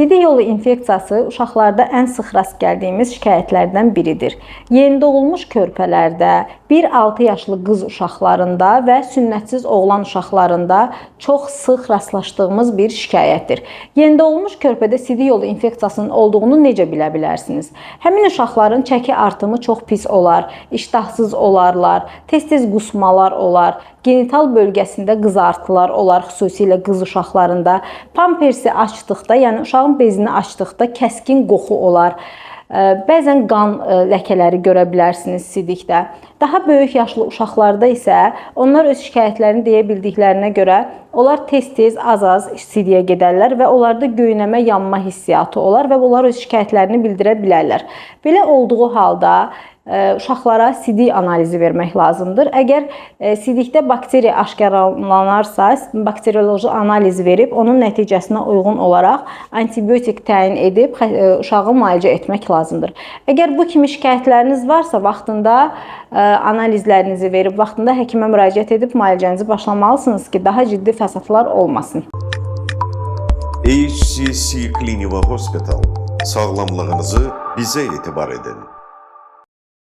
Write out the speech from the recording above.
Sidik yolu infeksiyası uşaqlarda ən sıx rast gəldiyimiz şikayətlərdən biridir. Yeni doğulmuş körpələrdə, 1-6 yaşlı qız uşaqlarında və sünnətsiz oğlan uşaqlarında çox sıx rastlaşdığımız bir şikayətdir. Yeni doğulmuş körpədə sidik yolu infeksiyasının olduğunu necə bilə bilərsiniz? Həmin uşaqların çəki artımı çox pis olar, iştahsız olarlar, tez-tez qusmalar olar, genital bölgəsində qızartılar olar, xüsusilə qız uşaqlarında. Pampersi açdıqda, yəni uşağın bezini açdıqda kəskin qoxu olar. Bəzən qan ləkələri görə bilərsiniz sidikdə. Daha böyük yaşlı uşaqlarda isə onlar öz şikayətlərini deyə bildiklərinə görə onlar tez-tez az-az sidiyə gedərlər və onlarda göynəmə, yanma hissiyatı olar və bunlar öz şikayətlərini bildirə bilərlər. Belə olduğu halda uşaqlara sidik analizi vermək lazımdır. Əgər sidikdə bakteriya aşkarlanarsa, bakterioloji analiz verib, onun nəticəsinə uyğun olaraq antibiotik təyin edib uşağı müalicə etmək lazımdır. Əgər bu kimi şikayətləriniz varsa, vaxtında analizlərinizi verib, vaxtında həkimə müraciət edib müalicənizi başlamalısınız ki, daha ciddi fəsadlar olmasın. HCC Clinical Hospital. Sağlamlığınızı bizə etibar edin.